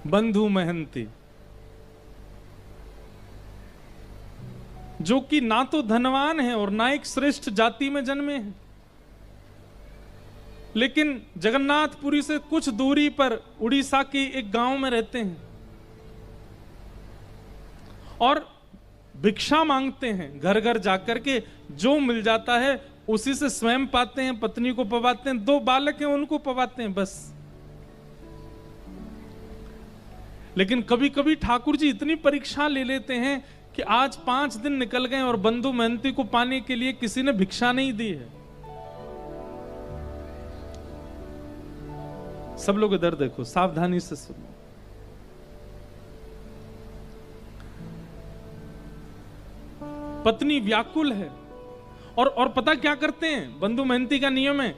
बंधु महंती, जो कि ना तो धनवान है और ना एक श्रेष्ठ जाति में जन्मे हैं, लेकिन जगन्नाथपुरी से कुछ दूरी पर उड़ीसा के एक गांव में रहते हैं और भिक्षा मांगते हैं घर घर जाकर के। जो मिल जाता है उसी से स्वयं पाते हैं, पत्नी को पवाते हैं, 2 बालक हैं उनको पवाते हैं बस। लेकिन कभी कभी ठाकुर जी इतनी परीक्षा ले लेते हैं कि आज 5 दिन निकल गए और बंधु महंती को पाने के लिए किसी ने भिक्षा नहीं दी है। सब लोग इधर देखो, सावधानी से सुनो। पत्नी व्याकुल है और पता क्या करते हैं, बंधु महंती का नियम है,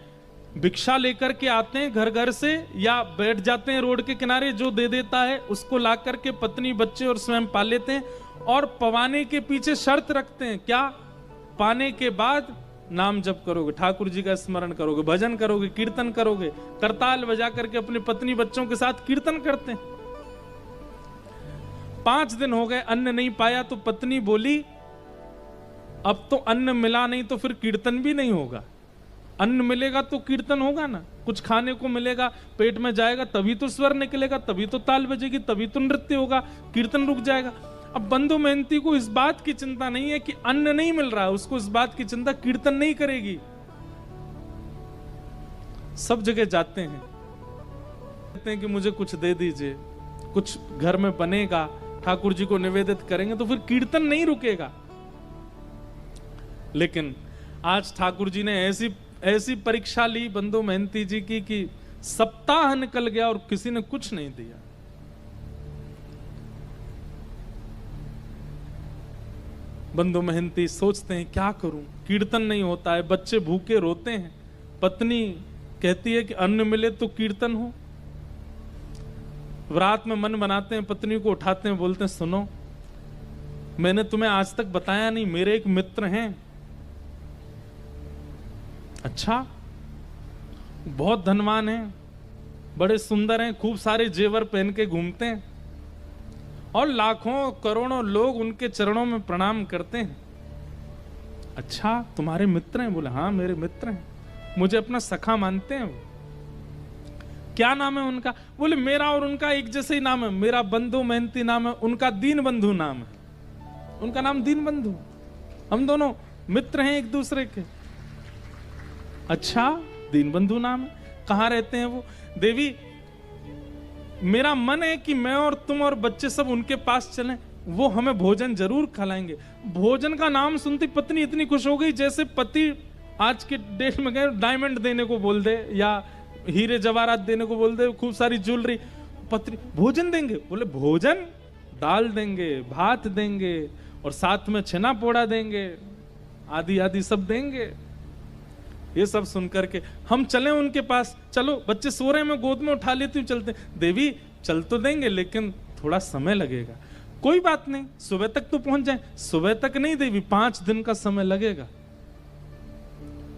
भिक्षा लेकर के आते हैं घर घर से या बैठ जाते हैं रोड के किनारे, जो दे देता है उसको ला करके पत्नी बच्चे और स्वयं पा लेते हैं। और पवाने के पीछे शर्त रखते हैं, क्या? पाने के बाद नाम जप करोगे, ठाकुर जी का स्मरण करोगे, भजन करोगे, कीर्तन करोगे। करताल बजा करके अपनी पत्नी बच्चों के साथ कीर्तन करते हैं। 5 दिन हो गए, अन्न नहीं पाया तो पत्नी बोली, अब तो अन्न मिला नहीं तो फिर कीर्तन भी नहीं होगा। अन्न मिलेगा तो कीर्तन होगा ना, कुछ खाने को मिलेगा, पेट में जाएगा तभी तो स्वर निकलेगा, तभी तो ताल बजेगी, तभी तो नृत्य होगा, कीर्तन रुक जाएगा। अब बंधु महंती को इस बात की चिंता नहीं है कि अन्न नहीं मिल रहा है, उसको इस बात की चिंता कीर्तन नहीं करेगी। सब जगह जाते हैं, कहते हैं कि मुझे कुछ दे दीजिए, कुछ घर में बनेगा, ठाकुर जी को निवेदित करेंगे तो फिर कीर्तन नहीं रुकेगा। लेकिन आज ठाकुर जी ने ऐसी परीक्षा ली बंधु महंती जी की कि सप्ताह निकल गया और किसी ने कुछ नहीं दिया। बंधु महंती सोचते हैं क्या करूं, कीर्तन नहीं होता है, बच्चे भूखे रोते हैं, पत्नी कहती है कि अन्न मिले तो कीर्तन हो। रात में मन बनाते हैं, पत्नी को उठाते हैं, बोलते हैं सुनो, मैंने तुम्हें आज तक बताया नहीं, मेरे एक मित्र हैं। अच्छा, बहुत धनवान हैं, बड़े सुंदर हैं, खूब सारे जेवर पहन के घूमते हैं और लाखों करोड़ों लोग उनके चरणों में प्रणाम करते हैं। अच्छा, तुम्हारे मित्र हैं? बोले हाँ मेरे मित्र हैं, मुझे अपना सखा मानते हैं। क्या नाम है उनका? बोले मेरा और उनका एक जैसे ही नाम है, मेरा बंधु महंती नाम है, उनका दीन बंधु नाम है, उनका नाम दीन बंधु, हम दोनों मित्र हैं एक दूसरे के। अच्छा, दीन बंधु नाम है, कहां रहते हैं वो? देवी, मेरा मन है कि मैं और तुम और बच्चे सब उनके पास चलें, वो हमें भोजन जरूर खिलाएंगे। भोजन का नाम सुनती पत्नी इतनी खुश हो गई जैसे पति आज के डेट में गए डायमंड देने को बोल दे या हीरे जवाहरात देने को बोल दे, खूब सारी ज्वेलरी। पत्नी भोजन देंगे? बोले भोजन, दाल देंगे, भात देंगे और साथ में छेना पोड़ा देंगे, आदि आदि सब देंगे। ये सब सुनकर के हम चलें उनके पास, चलो बच्चे सो रहे हैं, मैं गोद में उठा लेती हूँ, चलते। देवी चल तो देंगे लेकिन थोड़ा समय लगेगा। कोई बात नहीं, सुबह तक तो पहुंच जाए। सुबह तक नहीं देवी, 5 दिन का समय लगेगा।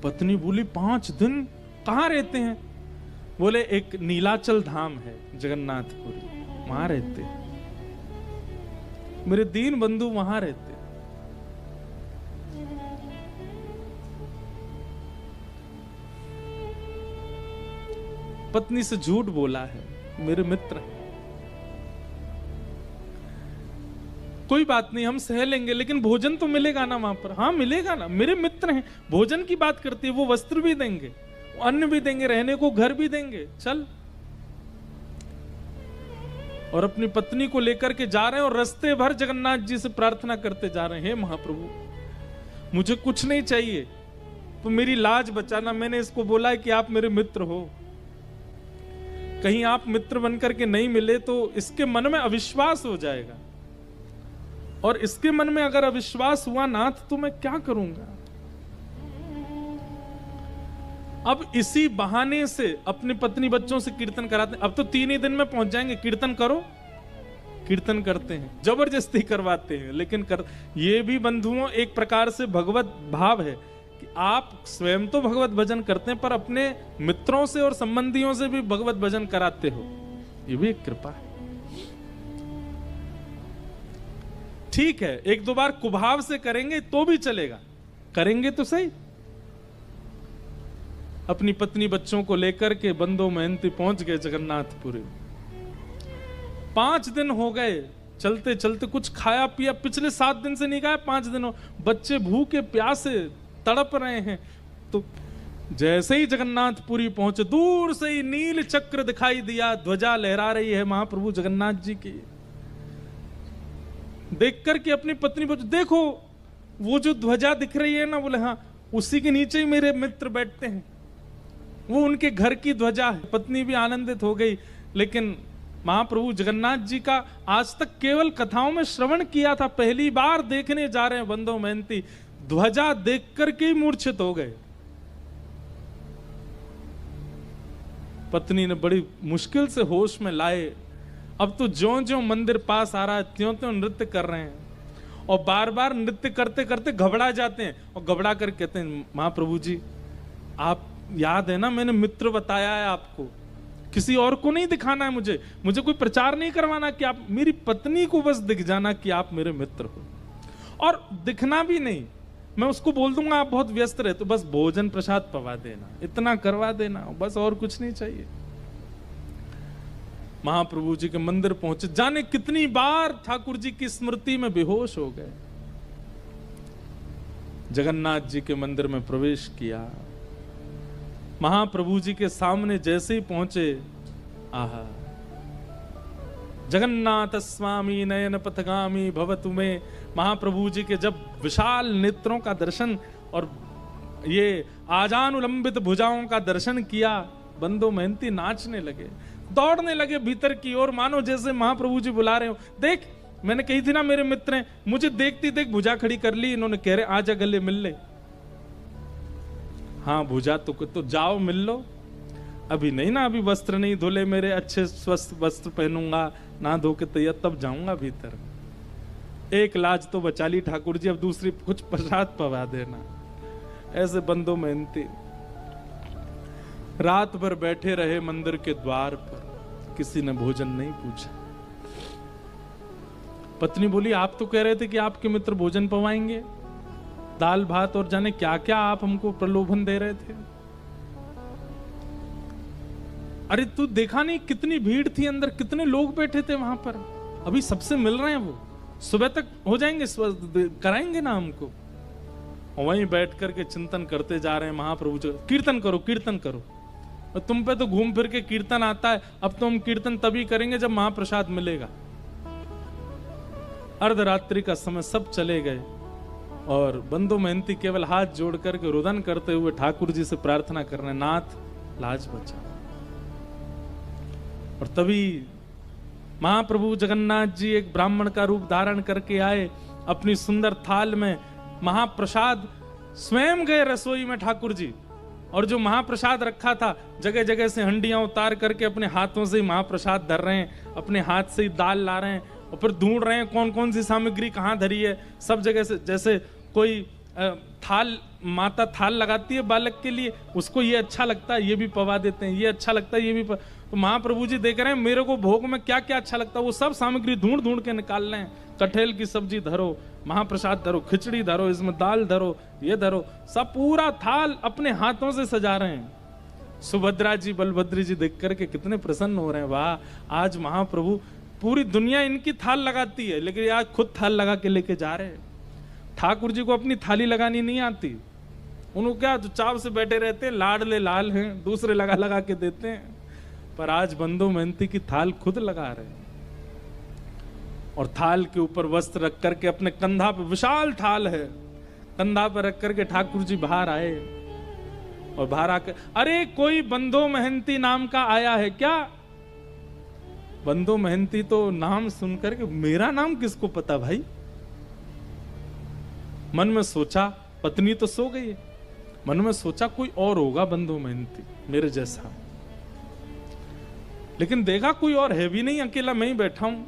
पत्नी बोली 5 दिन? कहाँ रहते हैं? बोले एक नीलाचल धाम है जगन्नाथपुरी, वहां रहते हैं, मेरे दीन बंधु वहां रहते। पत्नी से झूठ बोला है, मेरे मित्र हैं। कोई बात नहीं, हम सह लेंगे, लेकिन भोजन तो मिलेगा ना वहां पर? हाँ मिलेगा ना, मेरे मित्र हैं। भोजन की बात करती है, वो वस्त्र भी देंगे, अन्न भी देंगे, रहने को घर भी देंगे, चल। और अपनी पत्नी को लेकर के जा रहे हैं और रास्ते भर जगन्नाथ जी से प्रार्थना करते जा रहे हैं, हे महाप्रभु मुझे कुछ नहीं चाहिए, तो मेरी लाज बचाना। मैंने इसको बोला है कि आप मेरे मित्र हो, कहीं आप मित्र बनकर के नहीं मिले तो इसके मन में अविश्वास हो जाएगा, और इसके मन में अगर अविश्वास हुआ नाथ तो मैं क्या करूंगा। अब इसी बहाने से अपनी पत्नी बच्चों से कीर्तन कराते हैं। अब तो 3 ही दिन में पहुंच जाएंगे, कीर्तन करो। कीर्तन करते हैं, जबरदस्ती करवाते हैं, लेकिन ये भी बंधुओं एक प्रकार से भगवत भाव है कि आप स्वयं तो भगवत भजन करते हैं पर अपने मित्रों से और संबंधियों से भी भगवत भजन कराते हो, ये भी एक कृपा है। ठीक है, एक दो बार कुभाव से करेंगे तो भी चलेगा, करेंगे तो सही। अपनी पत्नी बच्चों को लेकर के बंदो मेहनती पहुंच गए जगन्नाथपुरी। 5 दिन हो गए चलते चलते, कुछ खाया पिया पिछले 7 दिन से नहीं खाया, 5 दिन बच्चे भूखे प्यासे तड़प रहे हैं। तो जैसे ही जगन्नाथपुरी पहुंचे, दूर से ही नील चक्र दिखाई दिया, ध्वजा लहरा रही है महाप्रभु जगन्नाथ जी की। देख करके अपनी पत्नी पूछे, देखो वो जो ध्वजा दिख रही है ना, बोले हाँ, उसी के नीचे ही मेरे मित्र बैठते हैं, वो उनके घर की ध्वजा है। पत्नी भी आनंदित हो गई। लेकिन महाप्रभु जगन्नाथ जी का आज तक केवल कथाओं में श्रवण किया था, पहली बार देखने जा रहे हैं बंदो मेहनती, ध्वजा देख करके ही मूर्छित हो गए। पत्नी ने बड़ी मुश्किल से होश में लाए। अब तो ज्यों ज्यों मंदिर पास आ रहा है त्यों त्यों नृत्य कर रहे हैं, और बार बार नृत्य करते करते घबरा जाते हैं, और घबरा कर कहते हैं, महाप्रभु जी आप याद है ना, मैंने मित्र बताया है आपको, किसी और को नहीं दिखाना है, मुझे कोई प्रचार नहीं करवाना, कि आप मेरी पत्नी को बस दिख जाना कि आप मेरे मित्र हो, और दिखना भी नहीं, मैं उसको बोल दूंगा आप बहुत व्यस्त रहे, तो बस भोजन प्रसाद पवा देना, इतना करवा देना, बस और कुछ नहीं चाहिए। महाप्रभु जी के मंदिर पहुंचे, जाने कितनी बार ठाकुर जी की स्मृति में बेहोश हो गए। जगन्नाथ जी के मंदिर में प्रवेश किया, महाप्रभु जी के सामने जैसे ही पहुंचे, आहा, जगन्नाथ स्वामी नयन पथगामी भवतु में, महाप्रभु जी के जब विशाल नेत्रों का दर्शन और ये आजानुलंबित भुजाओं का दर्शन किया, बंदो मेहनती नाचने लगे, दौड़ने लगे भीतर की ओर, मानो जैसे महाप्रभु जी बुला रहे हो। देख, मैंने कही थी ना मेरे मित्र हैं, मुझे देखती देख भुजा खड़ी कर ली इन्होंने, कह रहे आजा गले मिल ले। हाँ भुजा तो जाओ मिल लो, अभी नहीं ना, अभी वस्त्र नहीं धुले मेरे, अच्छे स्वस्थ वस्त्र पहनूंगा, ना धो के तैयार, तब जाऊंगा भीतर। एक लाज तो बचा ली ठाकुर जी, अब दूसरी कुछ प्रसाद पवा देना। ऐसे बंदो मेहनती रात भर बैठे रहे मंदिर के द्वार पर, किसी ने भोजन नहीं पूछा। पत्नी बोली, आप तो कह रहे थे कि आपके मित्र भोजन पवाएंगे, दाल भात और जाने क्या क्या आप हमको प्रलोभन दे रहे थे। अरे तू देखा नहीं कितनी भीड़ थी अंदर, कितने लोग बैठे थे वहां पर, अभी सबसे मिल रहे हैं, वो सुबह तक हो जाएंगे, कराएंगे ना हमको। और वहीं बैठ करके चिंतन करते जा रहे हैं महाप्रभु जी, कीर्तन करो कीर्तन करो, और तुम पे तो घूम फिर के कीर्तन आता है, अब तो हम कीर्तन तभी करेंगे जब महाप्रसाद मिलेगा। अर्धरात्रि का समय सब चले गए, और बंदो मेहनती केवल हाथ जोड़ करके रुदन करते हुए ठाकुर जी से प्रार्थना कर रहे, नाथ लाज बचा। और तभी महाप्रभु जगन्नाथ जी एक ब्राह्मण का रूप धारण करके आए, अपनी सुंदर थाल में महाप्रसाद, स्वयं गए रसोई में ठाकुर जी, और जो महाप्रसाद रखा था जगह जगह से हंडियां उतार करके अपने हाथों से ही महाप्रसाद धर रहे हैं, अपने हाथ से ही दाल ला रहे हैं, और फिर ढूंढ रहे हैं कौन कौन सी सामग्री कहाँ धरी है। सब जगह से, जैसे कोई थाल, माता थाल लगाती है बालक के लिए, उसको ये अच्छा लगता है ये भी पवा देते हैं, ये अच्छा लगता है ये भी तो महाप्रभु जी देख रहे हैं मेरे को भोग में क्या क्या अच्छा लगता है, वो सब सामग्री ढूंढ ढूंढ के निकाल रहे हैं। कटहल की सब्जी धरो, महाप्रसाद धरो, खिचड़ी धरो, इसमें दाल धरो, ये धरो, सब पूरा थाल अपने हाथों से सजा रहे हैं। सुभद्रा जी बलभद्र जी देख करके कितने प्रसन्न हो रहे हैं, वाह आज महाप्रभु, पूरी दुनिया इनकी थाल लगाती है लेकिन आज खुद थाल लगा के लेके जा रहे हैं। ठाकुर जी को अपनी थाली लगानी नहीं आती, उनको क्या चुपचाप से बैठे रहते हैं, लाडले लाल हैं, दूसरे लगा लगा के देते हैं, पर आज बंदो मेहनती की थाल खुद लगा रहे हैं। और थाल के ऊपर वस्त्र रख करके अपने कंधा पे, विशाल थाल है, कंधा पर रख करके ठाकुर जी बाहर आए, और बाहर आकर, अरे कोई बंदो मेहनती नाम का आया है क्या? बंदो मेहनती तो नाम सुनकर के, मेरा नाम किसको पता भाई? मन में सोचा, पत्नी तो सो गई है, मन में सोचा कोई और होगा बंदो मेहनती मेरे जैसा, लेकिन देखा कोई और है भी नहीं, अकेला मैं ही बैठा हूं।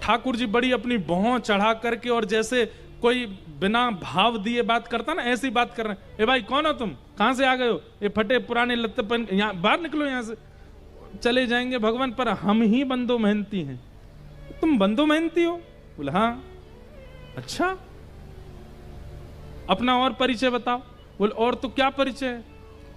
ठाकुर जी बड़ी अपनी भौं चढ़ा करके, और जैसे कोई बिना भाव दिए बात करता ना, ऐसी बात कर रहे हैं, ए भाई कौन हो तुम, कहां से आ गए हो, ये फटे पुराने लत्ते पहन, यहाँ बाहर निकलो, यहां से चले जाएंगे भगवान, पर हम ही बंदो मेहनती हैं। तुम बंधु मेहनती हो? बोले हाँ। अच्छा, अपना और परिचय बताओ। बोले और तो क्या परिचय है?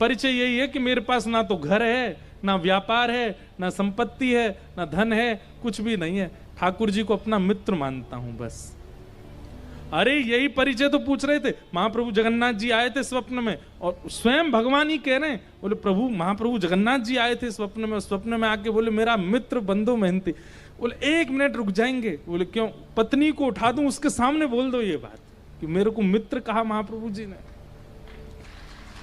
परिचय यही है कि मेरे पास ना तो घर है, ना व्यापार है, ना संपत्ति है, ना धन है, कुछ भी नहीं है। ठाकुर जी को अपना मित्र मानता हूं बस। अरे यही परिचय तो पूछ रहे थे। महाप्रभु जगन्नाथ जी आए थे स्वप्न में और स्वयं भगवान ही कह रहे हैं। बोले प्रभु, महाप्रभु जगन्नाथ जी आए थे स्वप्न में, स्वप्न में आके बोले मेरा मित्र बंधु मेहनती। बोले 1 मिनट रुक जाएंगे? बोले क्यों? पत्नी को उठा दूं, उसके सामने बोल दो ये बात कि मेरे को मित्र कहा महाप्रभु जी ने।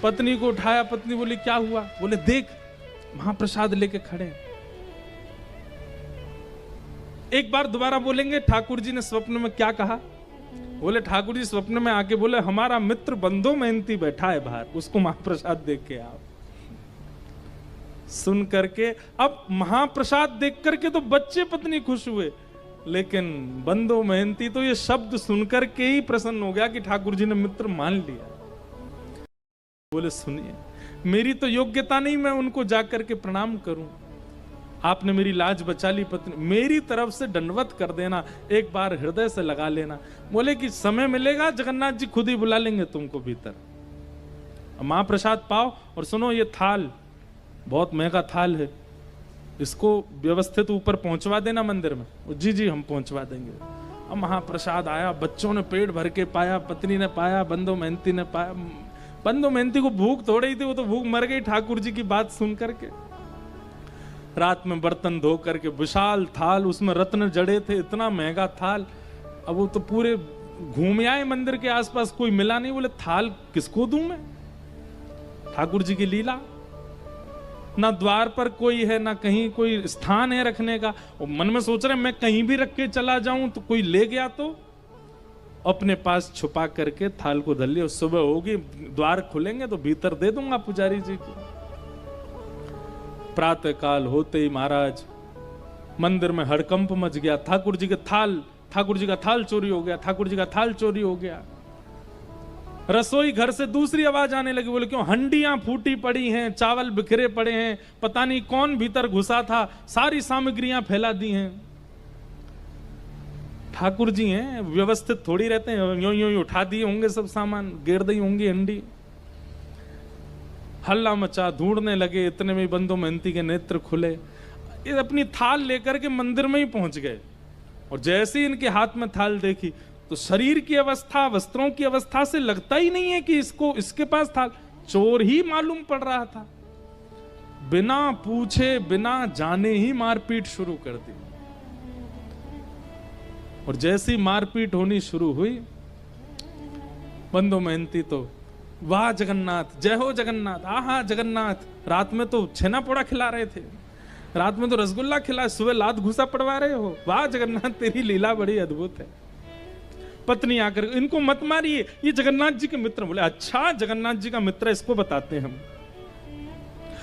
पत्नी को उठाया, पत्नी बोली क्या हुआ? बोले देख महाप्रसाद लेके खड़े हैं। एक बार दोबारा बोलेंगे ठाकुर जी ने स्वप्न में क्या कहा? बोले ठाकुर जी स्वप्न में आके बोले हमारा मित्र बंधु मेहनती बैठा है बाहर, उसको महाप्रसाद देख के आओ। सुन करके अब महाप्रसाद देख करके तो बच्चे पत्नी खुश हुए, लेकिन बंधु मेहनती तो ये शब्द सुनकर के ही प्रसन्न हो गया कि ठाकुर जी ने मित्र मान लिया। बोले सुनिए, मेरी तो योग्यता नहीं मैं उनको जाकर के प्रणाम करूं, आपने मेरी लाज बचा ली पत्नी, मेरी तरफ से दंडवत कर देना, एक बार हृदय से लगा लेना। बोले कि समय मिलेगा जगन्नाथ जी खुद ही बुला लेंगे तुमको भीतर, महाप्रसाद पाओ। और सुनो ये थाल बहुत महंगा थाल है, इसको व्यवस्थित ऊपर पहुंचवा देना मंदिर में। जी जी हम पहुंचवा देंगे। अब महाप्रसाद आया, बच्चों ने पेट भर के पाया, पत्नी ने पाया, बंधु मेहनती ने पाया। बंधु मेहनती को भूख थोड़ी ही थी, वो तो भूख मर गई ठाकुर जी की बात सुन करके। रात में बर्तन धो करके विशाल थाल, उसमें रत्न जड़े थे, इतना महंगा थाल। अब वो तो पूरे घूम आए मंदिर के आसपास, कोई मिला नहीं। बोले थाल किसको दूं मैं? ठाकुर जी की लीला, ना द्वार पर कोई है, ना कहीं कोई स्थान है रखने का। और मन में सोच रहे मैं कहीं भी रख के चला जाऊं तो कोई ले गया तो अपने पास छुपा करके थाल को धर लिया। सुबह होगी, द्वार खुलेंगे तो भीतर दे दूंगा पुजारी जी को। प्रातः काल होते ही महाराज मंदिर में हड़कंप मच गया। ठाकुर जी का थाल चोरी हो गया, ठाकुर जी का थाल चोरी हो गया। रसोई घर से दूसरी आवाज आने लगी। बोले क्यों? हंडियां फूटी पड़ी हैं, चावल बिखरे पड़े हैं, पता नहीं कौन भीतर घुसा था, सारी सामग्रियां फैला दी हैं। ठाकुर जी हैं, व्यवस्थित थोड़ी रहते हैं, यूं यूं उठा दिए होंगे सब सामान, गिर दी होंगी हंडी। हल्ला मचा, ढूंढने लगे, इतने में बंधु मेहनती के नेत्र खुले। ये अपनी थाल लेकर के मंदिर में ही पहुंच गए। और जैसे ही इनके हाथ में थाल देखी तो शरीर की अवस्था, वस्त्रों की अवस्था से लगता ही नहीं है कि इसके पास थाल। चोर ही मालूम पड़ रहा था। बिना पूछे बिना जाने ही मारपीट शुरू कर दी। और जैसी मारपीट होनी शुरू हुई, बंधु मेहनती तो वाह जगन्नाथ, जय हो जगन्नाथ, आहा जगन्नाथ। रात में तो छेना पोड़ा खिला रहे थे, रात में तो रसगुल्ला खिला, सुबह लात घुसा पड़वा रहे हो, वाह जगन्नाथ तेरी लीला बड़ी अद्भुत है। पत्नी आकर इनको मत मारिए, ये जगन्नाथ जी के मित्र। बोले अच्छा जगन्नाथ जी का मित्र, इसको बताते हैं हम।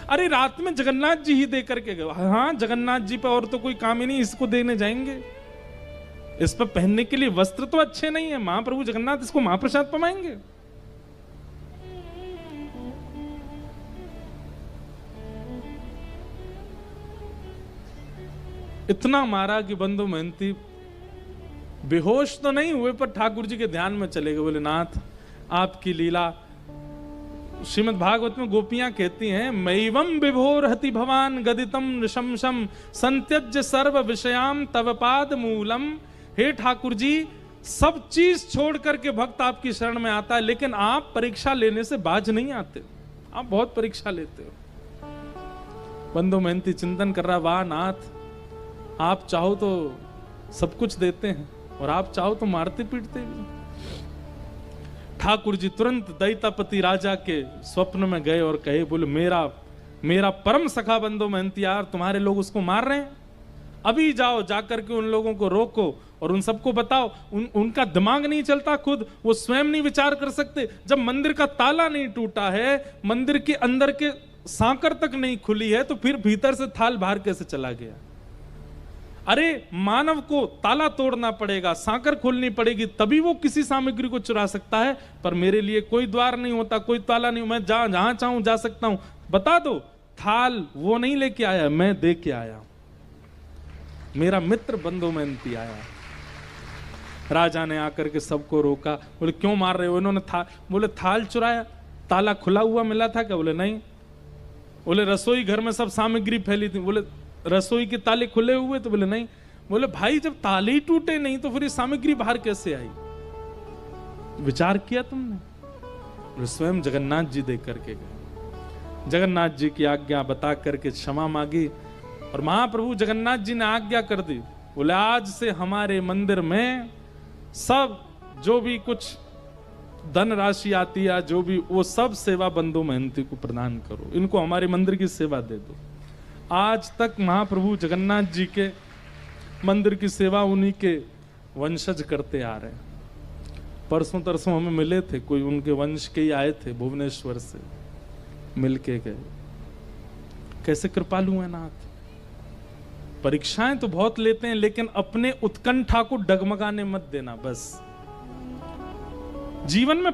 अरे रात में जगन्नाथ जी ही दे करके गए। हाँ जगन्नाथ जी पे और तो कोई काम ही नहीं, इसको देने जाएंगे। इस पर पहनने के लिए वस्त्र तो अच्छे नहीं है, महाप्रभु जगन्नाथ इसको महाप्रसाद पमाएंगे। इतना मारा कि बंधु मेहनती बेहोश तो नहीं हुए, पर ठाकुर जी के ध्यान में चले गए। बोले नाथ आपकी लीला, श्रीमद् भागवत में गोपियां कहती हैं, मैवम विभोर हति भवान गदितम नृशंसम संत्यज्य सर्व विषयाम तव पाद मूलम। हे ठाकुर जी, सब चीज छोड़ करके भक्त आपकी शरण में आता है, लेकिन आप परीक्षा लेने से बाज नहीं आते, आप बहुत परीक्षा लेते हो। बंधु मेहनती चिंतन कर रहा, वाह नाथ, आप चाहो तो सब कुछ देते हैं और आप चाहो तो मारते पीटते भी। ठाकुर जी तुरंत दैतापति राजा के स्वप्न में गए और कहे, बोले मेरा परम सखा बंधु मेहनती यार, तुम्हारे लोग उसको मार रहे हैं, अभी जाओ जाकर के उन लोगों को रोको और उन सबको बताओ। उनका दिमाग नहीं चलता, खुद वो स्वयं नहीं विचार कर सकते। जब मंदिर का ताला नहीं टूटा है, मंदिर के अंदर के सांकर तक नहीं खुली है, तो फिर भीतर से थाल बाहर कैसे चला गया? अरे मानव को ताला तोड़ना पड़ेगा, सांकर खोलनी पड़ेगी, तभी वो किसी सामग्री को चुरा सकता है। पर मेरे लिए कोई द्वार नहीं होता, कोई ताला नहीं, मैं जहां चाहूं जा सकता हूं। बता दो, थाल वो नहीं लेके आया, मैं दे के आया। मेरा मित्र बंधु मेहनती आया। राजा ने आकर के सबको रोका, बोले क्यों मार रहे हो? इन्होंने बोले थाल चुराया, ताला खुला हुआ मिला था क्या? बोले नहीं। बोले रसोई घर में सब सामग्री फैली थी, बोले रसोई के ताले खुले हुए? तो बोले नहीं। बोले भाई जब ताले ही टूटे नहीं तो फिर ये सामग्री बाहर कैसे आई? विचार किया तुमने? बोले स्वयं जगन्नाथ जी देख करके गए, जगन्नाथ जी की आज्ञा बता करके क्षमा मांगी और महाप्रभु जगन्नाथ जी ने आज्ञा कर दी। बोले आज से हमारे मंदिर में सब जो भी कुछ धन राशि आती है, जो भी, वो सब सेवा बंधु मेहनती को प्रदान करो, इनको हमारे मंदिर की सेवा दे दो। आज तक महाप्रभु जगन्नाथ जी के मंदिर की सेवा उन्हीं के वंशज करते आ रहे हैं। परसों तरसों हमें मिले थे, कोई उनके वंश के ही आए थे भुवनेश्वर से, मिल के गए। कैसे कृपालु है नाथ। परीक्षाएं तो बहुत लेते हैं, लेकिन अपने उत्कंठा को डगमगाने मत देना। बस जीवन में